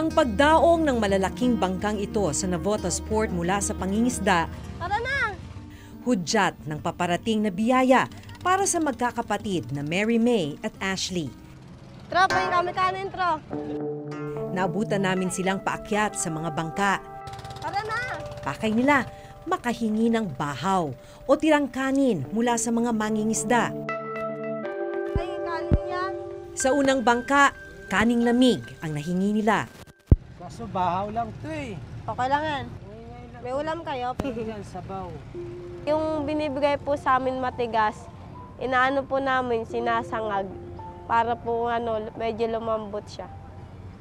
Ang pagdaong ng malalaking bangkang ito sa Navotas Port mula sa pangingisda, Tara na! hudyat ng paparating na biyaya para sa magkakapatid na Mary May at Ashley. Tro, pahin kami kanin, Tro. Naabutan namin silang paakyat sa mga bangka. Tara na! Pakay nila makahingi ng bahaw o tirang kanin mula sa mga mangingisda. Pahin kanin niya. Sa unang bangka, kaning lamig ang nahingi nila. Kaso bahaw lang to eh. Okay lang yan. May ulam kayo. Yan, sabaw. Yung binibigay po sa amin matigas, inaano po namin, sinasangag para po medyo lumambot siya.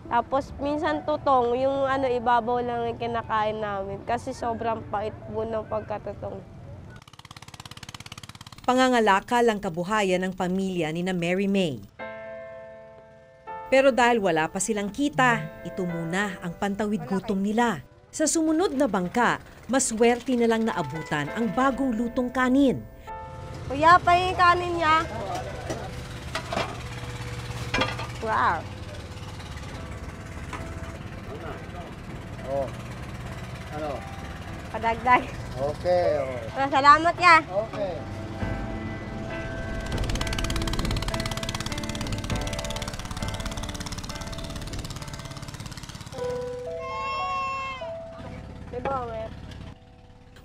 Tapos minsan tutong, yung ibabaw lang yung kinakain namin kasi sobrang pait po ng pagkatutong. Pangangalakal ang kabuhayan ng pamilya ni na Mary May. Pero dahil wala pa silang kita, ito muna ang pantawid gutom nila. Sa sumunod na bangka, maswerte na lang naabutan ang bagong lutong kanin. Kuya, pahin kanin niya. Wow! Oh. Ano? Padagdag. Okay. Salamat ya. Okay.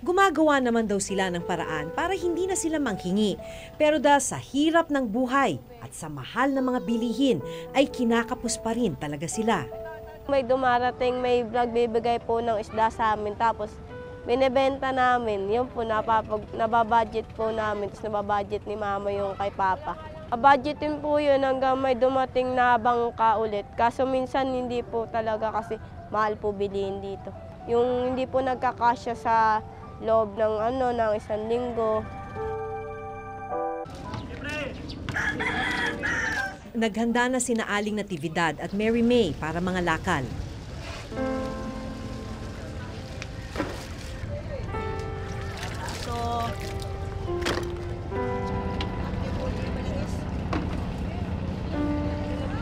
Gumagawa naman daw sila ng paraan para hindi na sila manghingi. Pero dahil sa hirap ng buhay at sa mahal na mga bilihin, ay kinakapos pa rin talaga sila. May dumarating, may nagbibigay po ng isda sa amin. Tapos binibenta namin. Yun po, nababudget po namin. Tapos nababudget ni mama yung kay papa. Budgetin po yun hanggang may dumating na bangka ulit. Kaso minsan hindi po talaga kasi mahal po bilihin dito. Yung hindi po nagkakasya sa loob ng ng isang linggo. Naghanda na sina Aling Natividad at Mary May para mga lakal.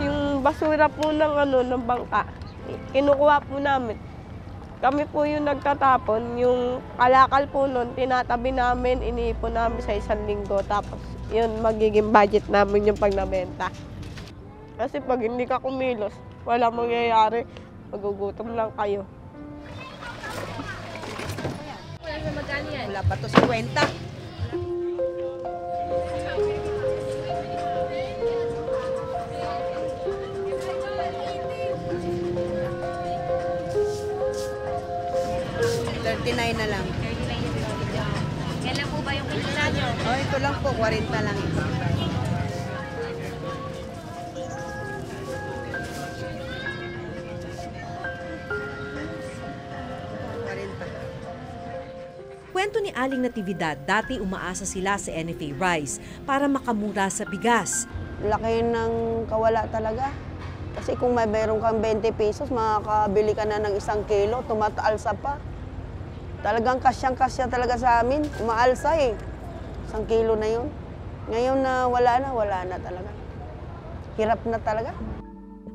Yung basura po ng bangka, kinukuha po namin. Kami po yung nagtatapon, yung kalakal po nun, tinatabi namin, iniipon namin sa isang linggo. Tapos yun, magiging budget namin yung pag nabenta. Kasi pag hindi ka kumilos, wala mangyayari, magugutom lang kayo. Wala pa to 50. $39 na lang. Kailan po ba yung kinita nyo? Oh, ito lang po, 40 lang ito. Kwento ni Aling Natividad, dati umaasa sila sa NFA Rice para makamura sa bigas. Laki ng kawala talaga. Kasi kung may meron kang 20 pesos, makakabili ka na ng 1 kilo, tumaalsa pa. Talagang kasyang-kasya talaga sa amin. Umaalsa eh. 1 kilo na yun. Ngayon na wala na talaga. Hirap na talaga.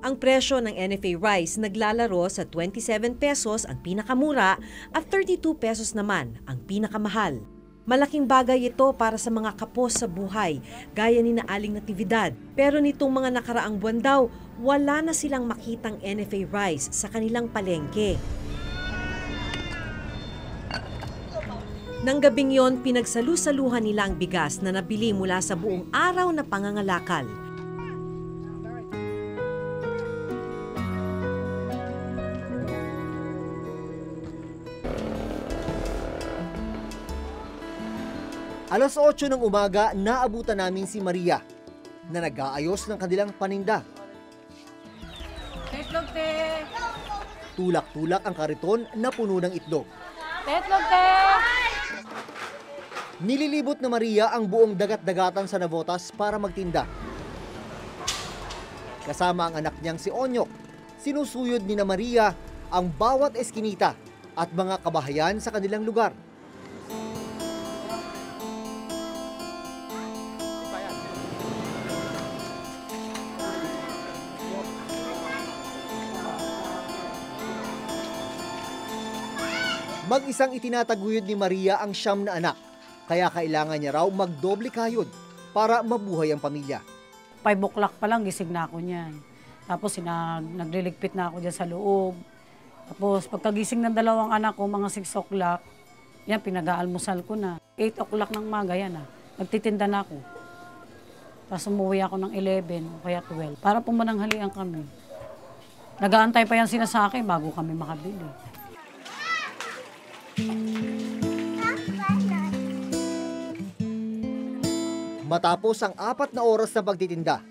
Ang presyo ng NFA Rice naglalaro sa 27 pesos ang pinakamura at 32 pesos naman ang pinakamahal. Malaking bagay ito para sa mga kapos sa buhay, gaya ni na Aling Natividad. Pero nitong mga nakaraang buwan daw, wala na silang makitang NFA Rice sa kanilang palengke. Nang gabing yon, pinagsalu-saluhan nila ang bigas na nabili mula sa buong araw na pangangalakal. Alas 8 ng umaga, naabutan namin si Maria na nag-aayos ng kanilang paninda. Itlog, te! Tulak-tulak ang kariton na puno ng itlog. Itlog, te! Nililibot na Maria ang buong dagat-dagatan sa Navotas para magtinda. Kasama ang anak niyang si Onyok, sinusuyod ni na Maria ang bawat eskinita at mga kabahayan sa kanilang lugar. Mag-isang itinataguyod ni Maria ang 9 na anak, kaya kailangan niya raw magdoble kayod para mabuhay ang pamilya. 5 o'clock pa lang gising na ako niyan. Tapos nagliligpit na ako dyan sa loob. Tapos pagkagising ng 2 anak ko, mga 6 o'clock, yan, pinag-aalmusal ko na. 8 o'clock ng maga, yan nagtitinda na ako. Tapos umuwi ako ng 11 o kaya 12 para pumananghalian kami. Nag-aantay pa yan sila sa akin bago kami makabili. Matapos ang 4 na oras na pagtitinda,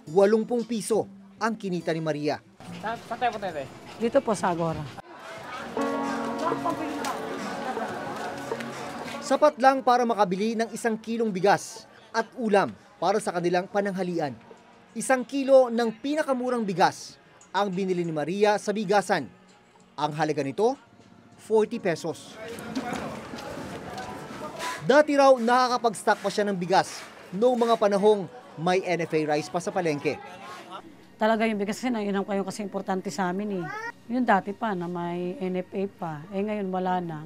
80 piso ang kinita ni Maria. Saan tayo po tayo? Dito po sa Agora. Sapat lang para makabili ng 1 kilong bigas at ulam para sa kanilang pananghalian. 1 kilo ng pinakamurang bigas ang binili ni Maria sa bigasan. Ang halaga nito, 40 pesos. Dati raw nakakapag-stock pa siya ng bigas noong mga panahong may NFA rice pa sa palengke. Talaga yung bigas kasi yun ang kasi importante sa amin eh. Yung dati pa na may NFA pa, ngayon wala na.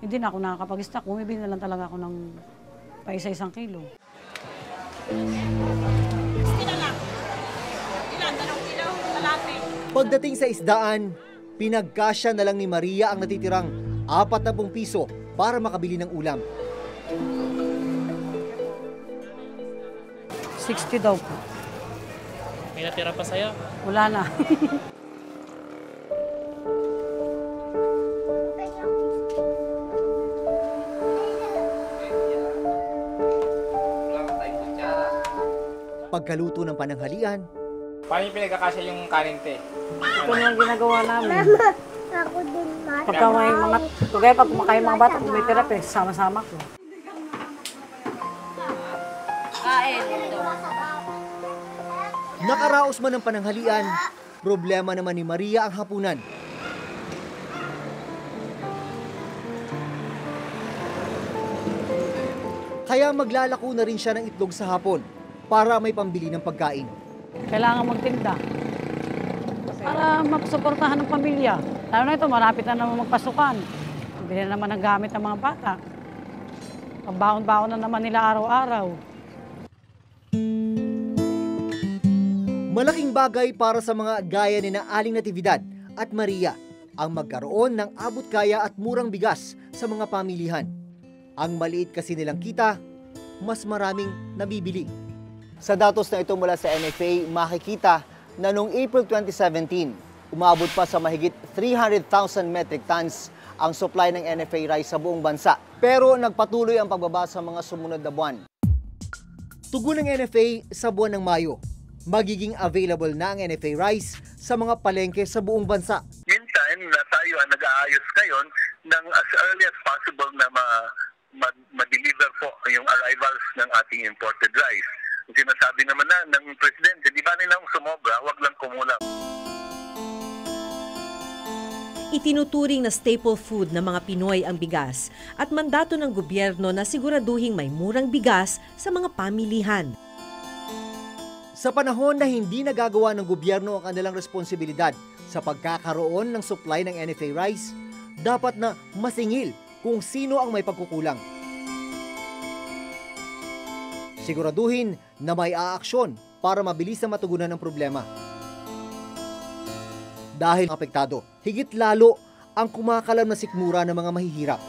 Hindi na ako nakakapag-stock. Bumibili na lang talaga ako ng paisa-1 kilo. Pagdating sa isdaan, pinagkasya na lang ni Maria ang natitirang 40 piso para makabili ng ulam. 60 daw po. May natira pa sa'yo? Wala na. Pagkaluto ng pananghalian, Paano yung pinagkakasya yung kanin, te? Ito na yung ginagawa namin. Pagka may mga, kaya pag kumakain mga bata, kumitira pa, sama-sama ko. nakaraos man ang pananghalian, problema naman ni Maria ang hapunan. Kaya maglalako na rin siya ng itlog sa hapon para may pambili ng pagkain. Kailangan magtinda para mapasuportahan ng pamilya. Lalo na ito, malapit na naman magpasukan. Bili na naman ng gamit ng mga bata. Pagbaon-baon na naman nila araw-araw. Malaking bagay para sa mga gaya ni na Aling Natividad at Maria ang magkaroon ng abot-kaya at murang bigas sa mga pamilihan. Ang maliit kasi nilang kita, mas maraming nabibili. Sa datos na ito mula sa NFA, makikita na noong April 2017, umabot pa sa mahigit 300,000 metric tons ang supply ng NFA rice sa buong bansa. Pero nagpatuloy ang pagbaba sa mga sumunod na buwan. Tugon ng NFA sa buwan ng Mayo, magiging available na ang NFA rice sa mga palengke sa buong bansa. Meantime, tayo ang nag-aayos ngayon ng as early as possible na ma-deliver po yung arrivals ng ating imported rice. Sinasabi naman na ng Presidente, di ba nilang sumobra, wag lang kumulang. Itinuturing na staple food ng mga Pinoy ang bigas at mandato ng gobyerno na siguraduhing may murang bigas sa mga pamilihan. Sa panahon na hindi nagagawa ng gobyerno ang kanilang responsibilidad sa pagkakaroon ng supply ng NFA rice, dapat na masingil kung sino ang may pagkukulang. Siguraduhin na may aaksyon para mabilis na matugunan ang problema. Dahil apektado, higit lalo ang kumakalam na sikmura ng mga mahihirap.